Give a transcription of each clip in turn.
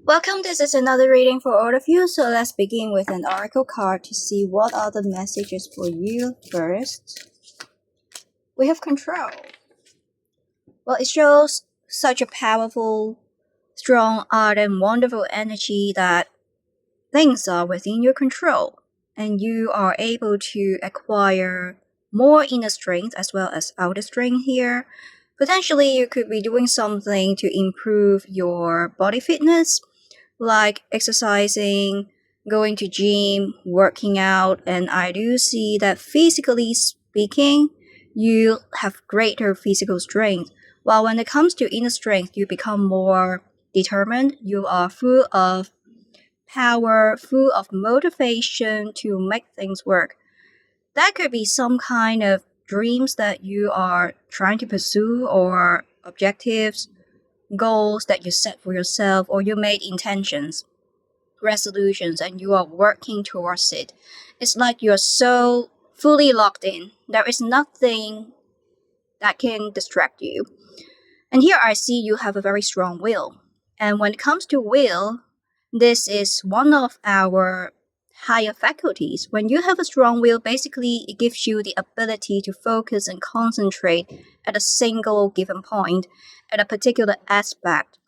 Welcome, this is another reading for all of you. So let's begin with an oracle card to see what are the messages for you first. We have control. Well, it shows such a powerful, strong, ardent, wonderful energy that things are within your control and you are able to acquire more inner strength as well as outer strength here. Potentially, you could be doing something to improve your body fitness, like exercising, going to gym, working out, and I do see that physically speaking, you have greater physical strength. While when it comes to inner strength, you become more determined. You are full of power, full of motivation to make things work. That could be some kind of dreams that you are trying to pursue or objectives, goals that you set for yourself, or you made intentions, resolutions, and you are working towards it. It's like you're so fully locked in. There is nothing that can distract you. And here I see you have a very strong will. And when it comes to will, this is one of our higher faculties. When you have a strong will, basically it gives you the ability to focus and concentrate at a single given point, at a particular aspect,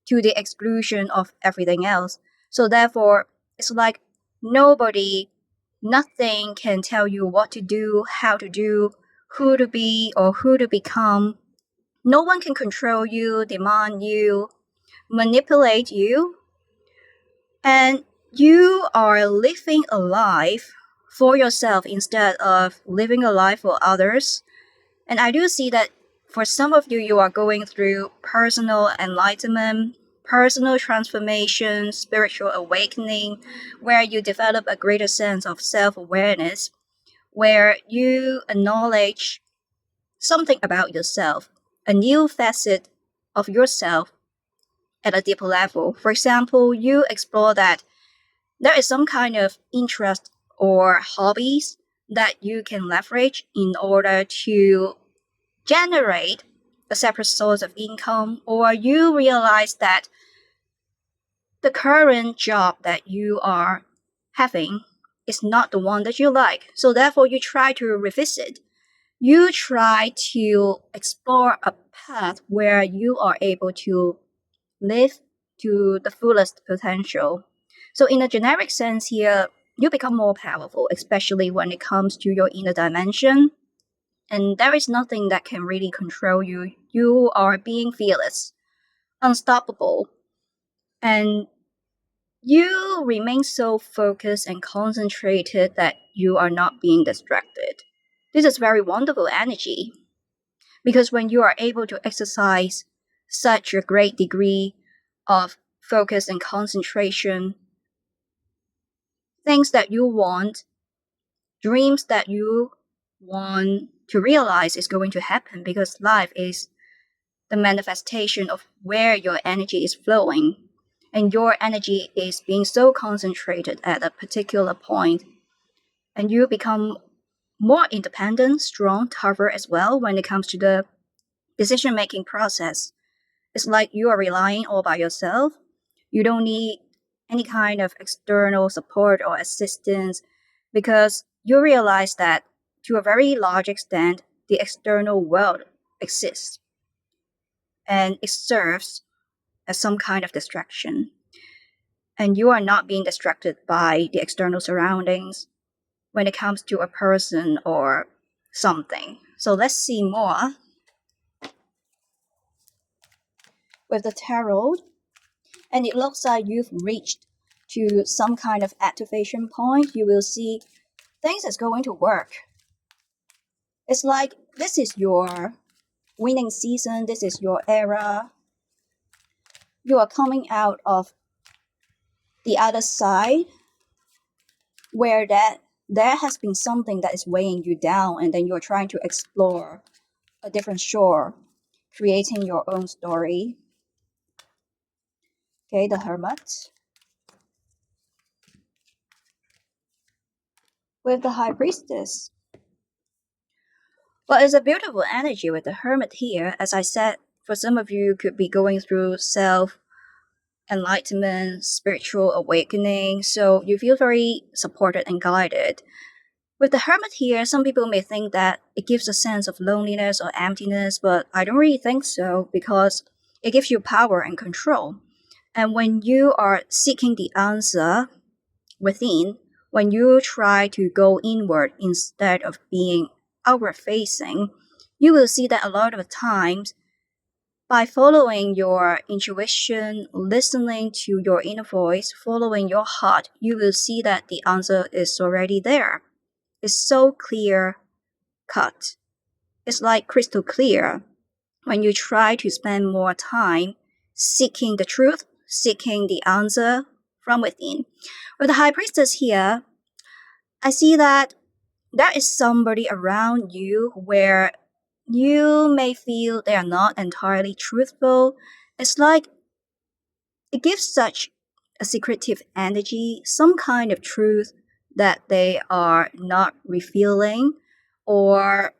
to the exclusion of everything else. So therefore, it's like nobody, nothing can tell you what to do, how to do, who to be, or who to become. No one can control you, demand you, manipulate you, and you are living a life for yourself instead of living a life for others. And I do see that for some of you, you are going through personal enlightenment, personal transformation, spiritual awakening, where you develop a greater sense of self awareness, where you acknowledge something about yourself, a new facet of yourself at a deeper level. For example, you explore that there is some kind of interest or hobbies that you can leverage in order to generate a separate source of income, or you realize that the current job that you are having is not the one that you like. So therefore you try to revisit. You try to explore a path where you are able to live to the fullest potential. So in a generic sense here, you become more powerful, especially when it comes to your inner dimension. And there is nothing that can really control you. You are being fearless, unstoppable, and you remain so focused and concentrated that you are not being distracted. This is very wonderful energy because when you are able to exercise such a great degree of focus and concentration, things that you want, dreams that you want to realize is going to happen because life is the manifestation of where your energy is flowing. And your energy is being so concentrated at a particular point, and you become more independent, strong, tougher as well when it comes to the decision making process. It's like you are relying all by yourself. You don't need any kind of external support or assistance because you realize that to a very large extent, the external world exists and it serves as some kind of distraction. And you are not being distracted by the external surroundings when it comes to a person or something. So let's see more with the tarot. And it looks like you've reached to some kind of activation point. You will see things is going to work. It's like this is your winning season, this is your era. You are coming out of the other side where there has been something that is weighing you down, and then you're trying to explore a different shore, creating your own story. Okay, the Hermit. With the High Priestess. Well, it's a beautiful energy with the Hermit here. As I said, for some of you could be going through self enlightenment, spiritual awakening. So you feel very supported and guided. With the hermit here, some people may think that it gives a sense of loneliness or emptiness, but I don't really think so because it gives you power and control. And when you are seeking the answer within, when you try to go inward instead of being outward facing, you will see that a lot of times by following your intuition, listening to your inner voice, following your heart, you will see that the answer is already there. It's so clear cut. It's like crystal clear when you try to spend more time seeking the truth, seeking the answer from within. With the High Priestess here, I see that there is somebody around you where you may feel they are not entirely truthful. It's like it gives such a secretive energy, some kind of truth that they are not revealing or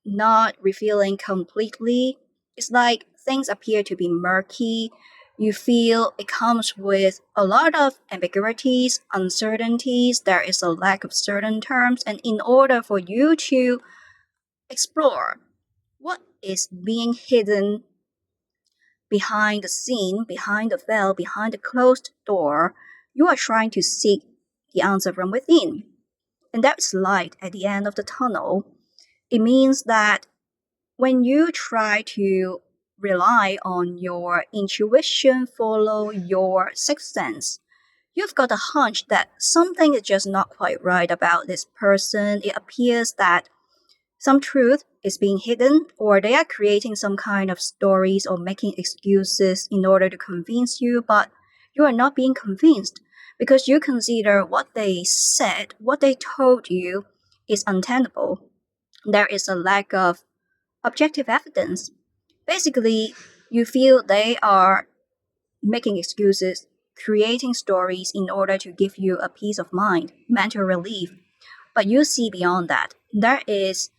not revealing completely. It's like things appear to be murky. You feel it comes with a lot of ambiguities, uncertainties. There is a lack of certain terms. And in order for you to explore what is being hidden behind the scene, behind the veil, behind the closed door, you are trying to seek the answer from within. And there is light at the end of the tunnel. It means that when you try to rely on your intuition, follow your sixth sense, you've got a hunch that something is just not quite right about this person. It appears that some truth is being hidden, or they are creating some kind of stories or making excuses in order to convince you, but you are not being convinced because you consider what they said, what they told you is untenable. There is a lack of objective evidence. Basically, you feel they are making excuses, creating stories in order to give you a peace of mind, mental relief. But you see beyond that. There is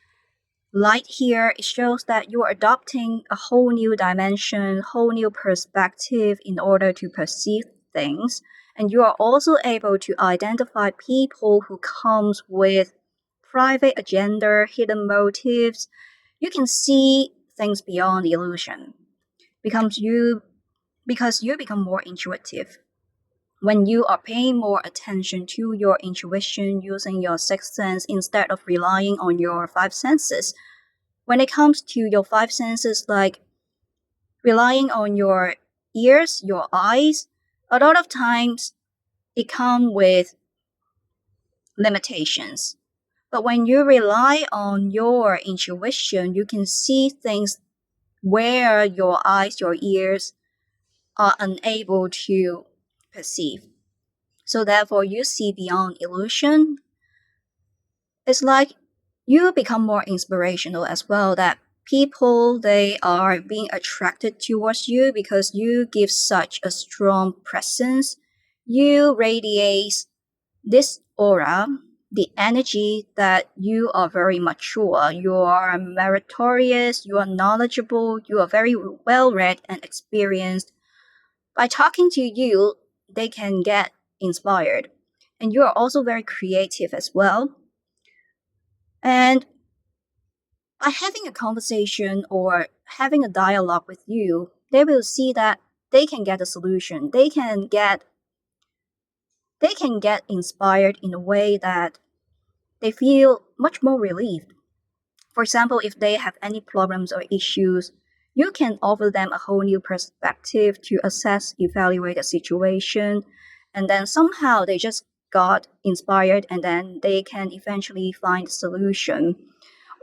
light here. It shows that you are adopting a whole new dimension, whole new perspective in order to perceive things. And you are also able to identify people who comes with private agenda, hidden motives. You can see things beyond the illusion because you become more intuitive. When you are paying more attention to your intuition using your sixth sense instead of relying on your five senses. When it comes to your five senses, like relying on your ears, your eyes, a lot of times it comes with limitations. But when you rely on your intuition, you can see things where your eyes, your ears are unable to perceive. So therefore, you see beyond illusion. It's like you become more inspirational as well, that people, they are being attracted towards you because you give such a strong presence. You radiate this aura, the energy that you are very mature, you are meritorious, you are knowledgeable, you are very well read and experienced. By talking to you, they can get inspired. And you are also very creative as well. And by having a conversation or having a dialogue with you, they will see that they can get a solution. They can get inspired in a way that they feel much more relieved. For example, if they have any problems or issues, you can offer them a whole new perspective to assess, evaluate the situation, and then somehow they just got inspired and then they can eventually find a solution.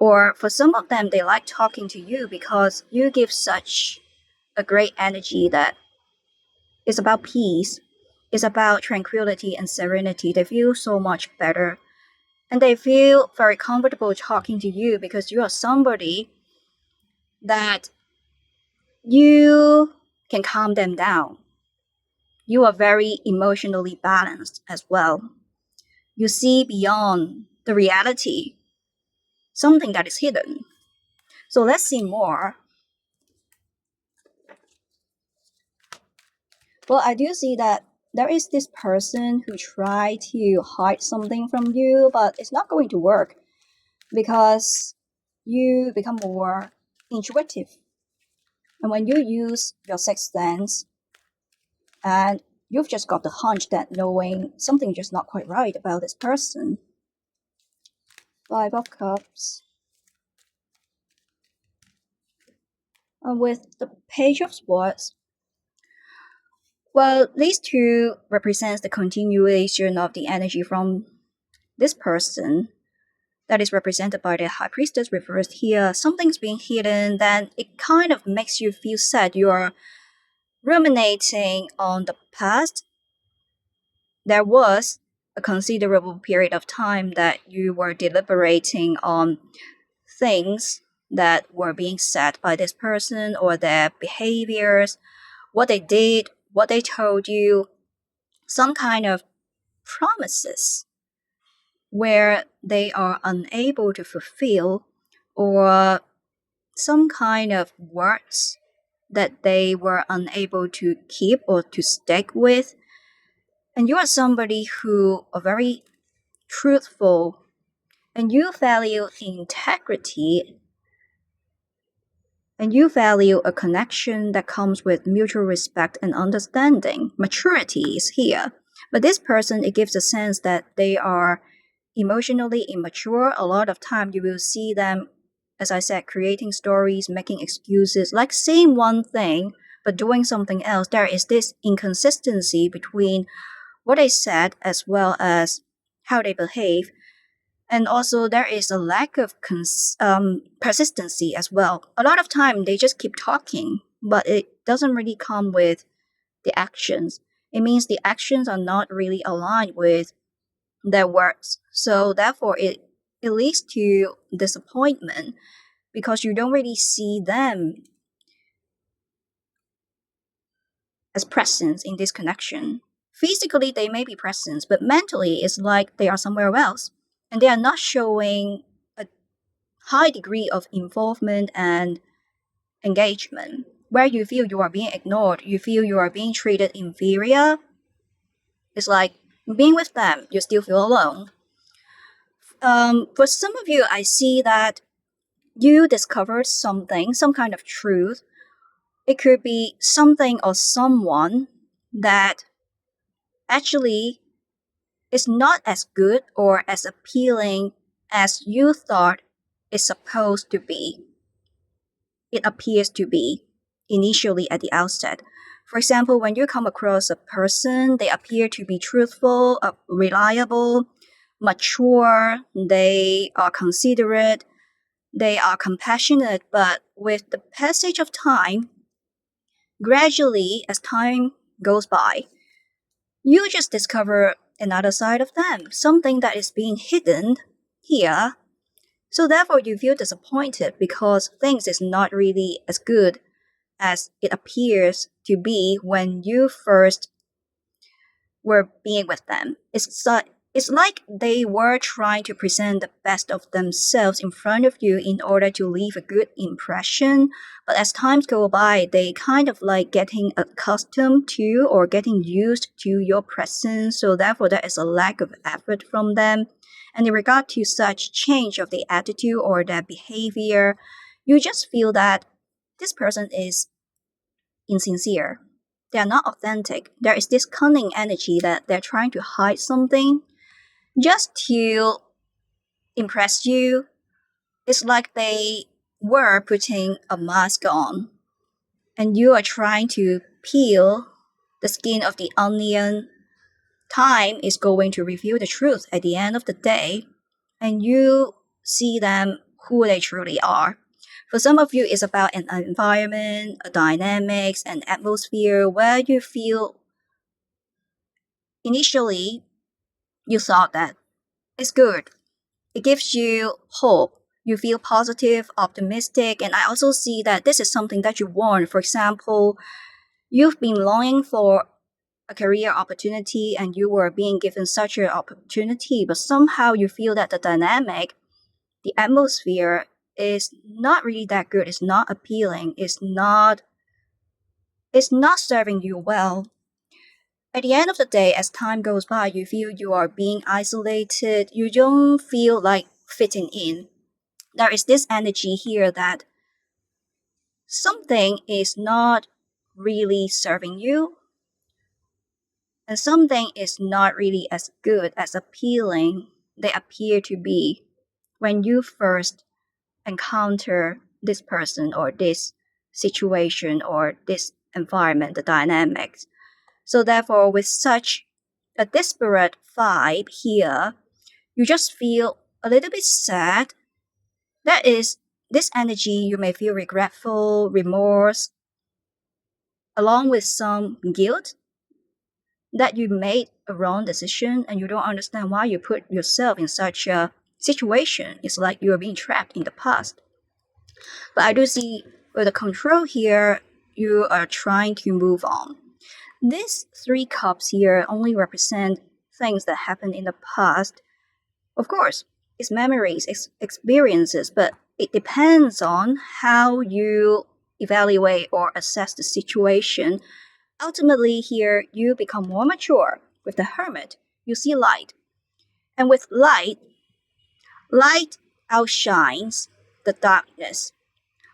Or for some of them, they like talking to you because you give such a great energy that is about peace, it's about tranquility and serenity. They feel so much better. And they feel very comfortable talking to you because you are somebody that you can calm them down. You are very emotionally balanced as well. You see beyond the reality, something that is hidden. So let's see more. Well, I do see that there is this person who try to hide something from you, but it's not going to work because you become more intuitive. And when you use your sixth sense and you've just got the hunch that knowing something just not quite right about this person. Five of Cups. And with the Page of Swords, well, these two represents the continuation of the energy from this person that is represented by the High Priestess reversed here. Something's being hidden, then it kind of makes you feel sad. You're ruminating on the past. There was a considerable period of time that you were deliberating on things that were being said by this person or their behaviors, what they did, what they told you, some kind of promises where they are unable to fulfill, or some kind of words that they were unable to keep or to stick with. And you are somebody who are very truthful and you value integrity and you value a connection that comes with mutual respect and understanding. Maturity is here. But this person, it gives a sense that they are emotionally immature. A lot of time you will see them, as I said, creating stories, making excuses, like saying one thing but doing something else. There is this inconsistency between what they said as well as how they behave. And also there is a lack of persistency as well. A lot of time they just keep talking, but it doesn't really come with the actions. It means the actions are not really aligned with their words. So therefore it leads to disappointment because you don't really see them as present in this connection. Physically they may be present, but mentally it's like they are somewhere else. And they are not showing a high degree of involvement and engagement. Where you feel you are being ignored, you feel you are being treated inferior, it's like being with them, you still feel alone. For some of you, I see that you discovered something, some kind of truth. It could be something or someone that actually is not as good or as appealing as you thought it's supposed to be. It appears to be initially at the outset. For example, when you come across a person, they appear to be truthful, reliable, mature, they are considerate, they are compassionate, but with the passage of time, gradually as time goes by, you just discover another side of them, something that is being hidden here. So therefore you feel disappointed because things is not really as good as it appears to be when you first were being with them. It's like they were trying to present the best of themselves in front of you in order to leave a good impression. But as times go by, they kind of like getting accustomed to or getting used to your presence. So therefore, there is a lack of effort from them. And in regard to such change of the attitude or their behavior, you just feel that this person is insincere. They are not authentic. There is this cunning energy that they're trying to hide something just to impress you. It's like they were putting a mask on and you are trying to peel the skin of the onion. Time is going to reveal the truth at the end of the day, and you see them who they truly are. For some of you, it's about an environment, a dynamics, an atmosphere where you feel initially you thought that it's good. It gives you hope. You feel positive, optimistic, and I also see that this is something that you want. For example, you've been longing for a career opportunity and you were being given such an opportunity, but somehow you feel that the dynamic, the atmosphere is not really that good, it's not appealing, it's not serving you well. At the end of the day, as time goes by, you feel you are being isolated. You don't feel like fitting in. There is this energy here that something is not really serving you, and something is not really as good as appealing they appear to be when you first encounter this person or this situation or this environment, the dynamics. So therefore, with such a disparate vibe here, you just feel a little bit sad. That is, this energy, you may feel regretful, remorse, along with some guilt that you made a wrong decision and you don't understand why you put yourself in such a situation. It's like you are being trapped in the past. But I do see with the control here, you are trying to move on. These 3 cups here only represent things that happened in the past. Of course, it's memories, it's experiences, but it depends on how you evaluate or assess the situation. Ultimately, here you become more mature. With the Hermit, you see light. And with light outshines the darkness.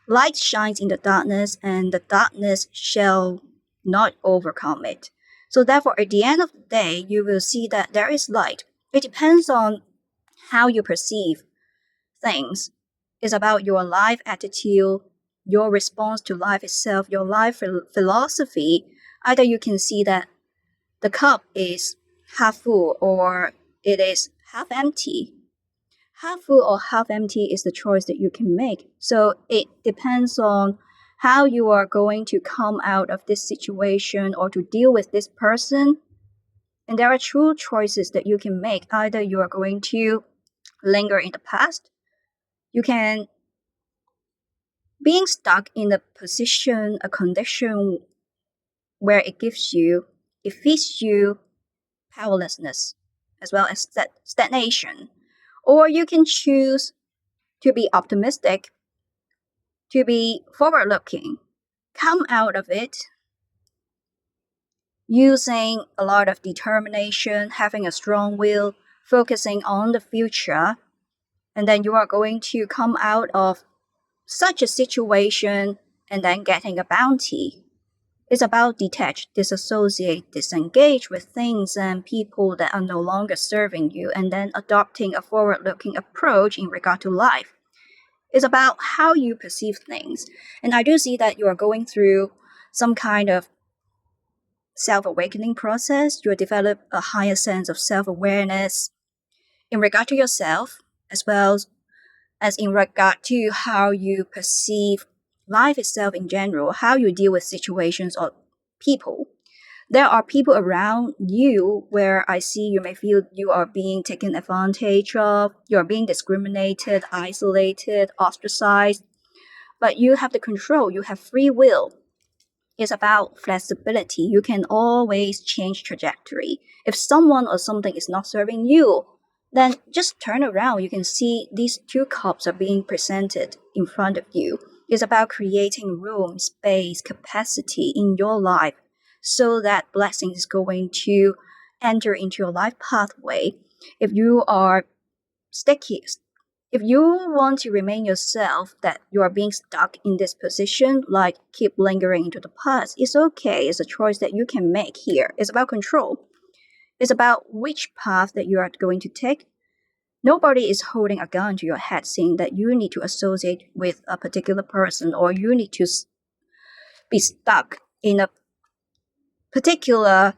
Light shines in the darkness, and the darkness shall not overcome it. So therefore, at the end of the day, you will see that there is light. It depends on how you perceive things. It's about your life attitude, your response to life itself, your life philosophy. Either you can see that the cup is half full or it is half empty. Half full or half empty is the choice that you can make. So it depends on how you are going to come out of this situation or to deal with this person. And there are two choices that you can make. Either you are going to linger in the past. You can being stuck in a position, a condition where it feeds you powerlessness as well as stagnation. Or you can choose to be optimistic, to be forward looking, come out of it using a lot of determination, having a strong will, focusing on the future, and then you are going to come out of such a situation and then getting a bounty. It's about detach, disassociate, disengage with things and people that are no longer serving you, and then adopting a forward-looking approach in regard to life. It's about how you perceive things. And I do see that you are going through some kind of self-awakening process. You develop a higher sense of self-awareness in regard to yourself, as well as in regard to how you perceive life itself in general, how you deal with situations or people. There are people around you where I see you may feel you are being taken advantage of, you are being discriminated, isolated, ostracized, but you have the control, you have free will. It's about flexibility. You can always change trajectory. If someone or something is not serving you, then just turn around. You can see these 2 cups are being presented in front of you. It's about creating room, space, capacity in your life so that blessing is going to enter into your life pathway. If you are sticky, if you want to remain yourself, that you are being stuck in this position, like keep lingering into the past, it's okay. It's a choice that you can make here. It's about control. It's about which path that you are going to take. Nobody is holding a gun to your head saying that you need to associate with a particular person or you need to be stuck in a particular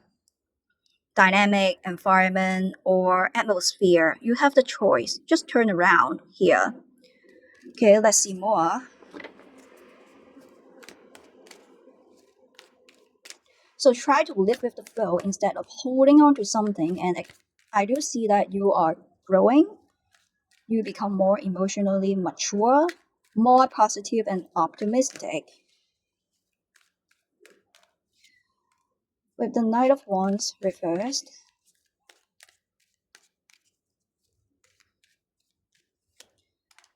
dynamic environment or atmosphere. You have the choice. Just turn around here. Okay, let's see more. So try to live with the flow instead of holding on to something. And I do see that you are growing. You become more emotionally mature, more positive and optimistic. With the Knight of Wands reversed,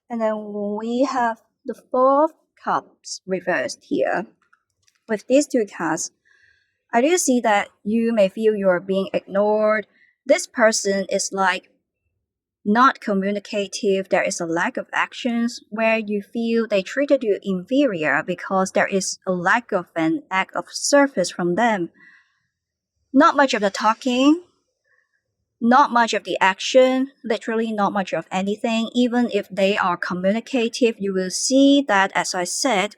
and then we have the Four of Cups reversed here. With these 2 cards, I do see that you may feel you're being ignored. This person is like not communicative. There is a lack of actions where you feel they treated you inferior because there is a lack of an act of service from them. Not much of the talking, not much of the action, literally not much of anything. Even if they are communicative, you will see that, as I said,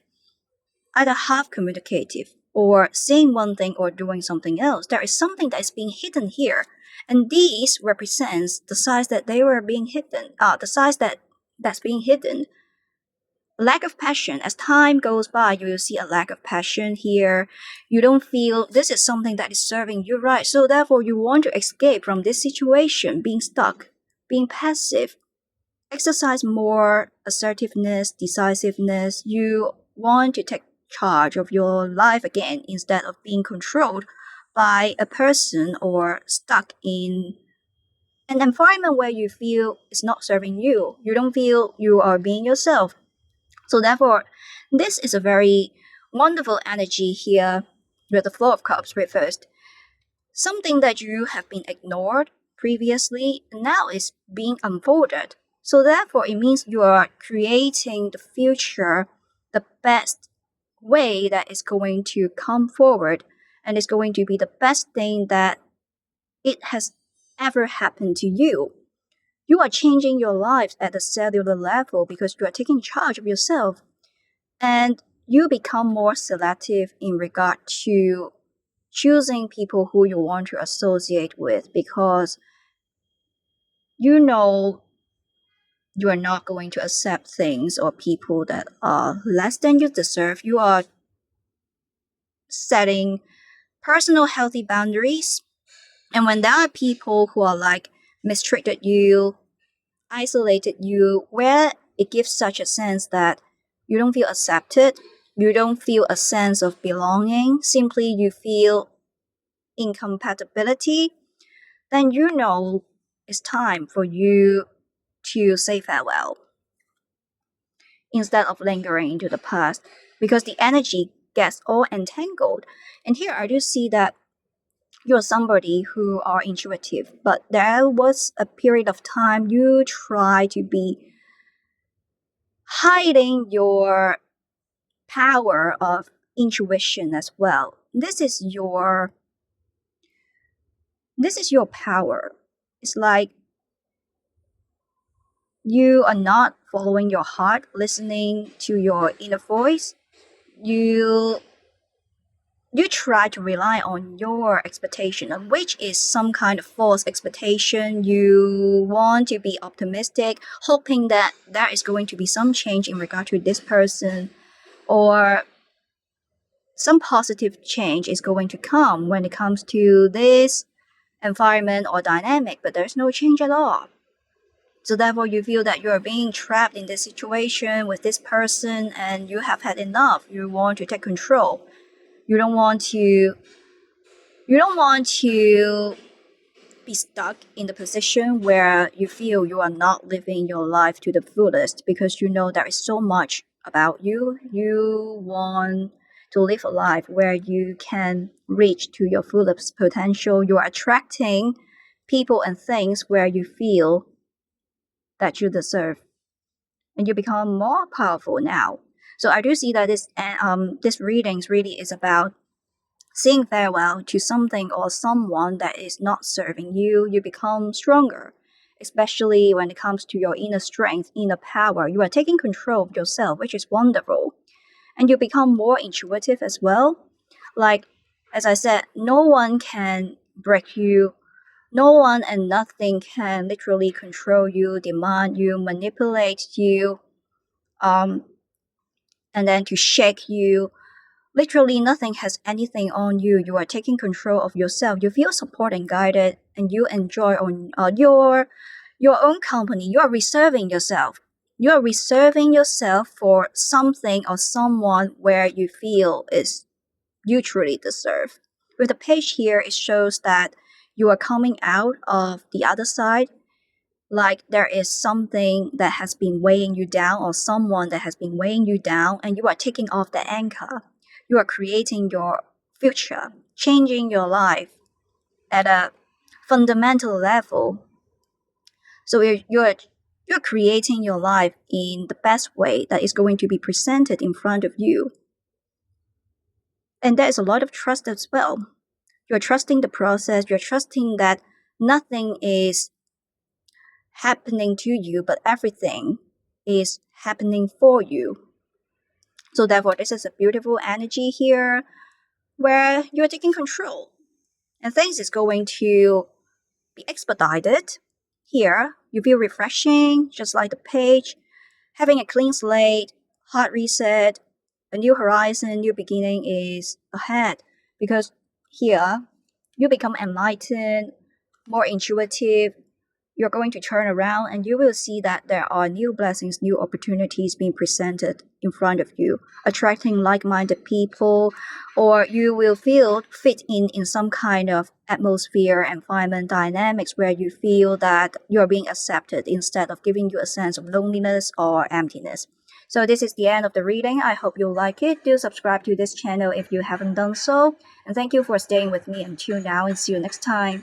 either half communicative or saying one thing or doing something else. There is something that is being hidden here. And these represents the size that they were being hidden, the size that's being hidden. Lack of passion. As time goes by, you will see a lack of passion here. You don't feel this is something that is serving you right. So therefore, you want to escape from this situation, being stuck, being passive. Exercise more assertiveness, decisiveness. You want to take charge of your life again instead of being controlled by a person or stuck in an environment where you feel it's not serving you. You don't feel you are being yourself. So therefore, this is a very wonderful energy here with the Four of Cups reversed. Something that you have been ignored previously now is being unfolded. So therefore, it means you are creating the future, the best way that is going to come forward, and it's going to be the best thing that it has ever happened to you. You are changing your lives at the cellular level because you are taking charge of yourself. And you become more selective in regard to choosing people who you want to associate with because you know you are not going to accept things or people that are less than you deserve. You are setting personal healthy boundaries. And when there are people who are like mistreated you, isolated you, where it gives such a sense that you don't feel accepted, you don't feel a sense of belonging, simply you feel incompatibility, then you know it's time for you to say farewell instead of lingering into the past because the energy gets all entangled. And here I do see that you're somebody who are intuitive, but there was a period of time you try to be hiding your power of intuition as well. This is your power. It's like you are not following your heart, listening to your inner voice. You try to rely on your expectation, which is some kind of false expectation. You want to be optimistic, hoping that there is going to be some change in regard to this person, or some positive change is going to come when it comes to this environment or dynamic, but there's no change at all. So therefore you feel that you're being trapped in this situation with this person and you have had enough. You want to take control. You don't want to be stuck in the position where you feel you are not living your life to the fullest because you know there is so much about you. You want to live a life where you can reach to your fullest potential. You are attracting people and things where you feel that you deserve, and you become more powerful now. So I do see that this readings really is about saying farewell to something or someone that is not serving you. You become stronger, especially when it comes to your inner strength, inner power. You are taking control of yourself, which is wonderful. And you become more intuitive as well. Like, as I said, no one can break you. No one and nothing can literally control you, demand you, manipulate you, and then to shake you. Literally nothing has anything on you. You are taking control of yourself. You feel supported and guided, and you enjoy on your own company. You are reserving yourself. You are reserving yourself for something or someone where you feel is you truly deserve. With the page here, it shows that you are coming out of the other side, like there is something that has been weighing you down or someone that has been weighing you down, and you are taking off the anchor. You are creating your future, changing your life at a fundamental level. So you're creating your life in the best way that is going to be presented in front of you. And there is a lot of trust as well. You're trusting the process, you're trusting that nothing is happening to you, but everything is happening for you. So therefore, this is a beautiful energy here where you're taking control. And things is going to be expedited. Here, you feel refreshing, just like the page, having a clean slate, hard reset, a new horizon, new beginning is ahead. Because here, you become enlightened, more intuitive. You're going to turn around and you will see that there are new blessings, new opportunities being presented in front of you, attracting like-minded people, or you will feel fit in some kind of atmosphere, environment, dynamics where you feel that you're being accepted instead of giving you a sense of loneliness or emptiness. So this is the end of the reading. I hope you like it. Do subscribe to this channel if you haven't done so. And thank you for staying with me until now, and see you next time.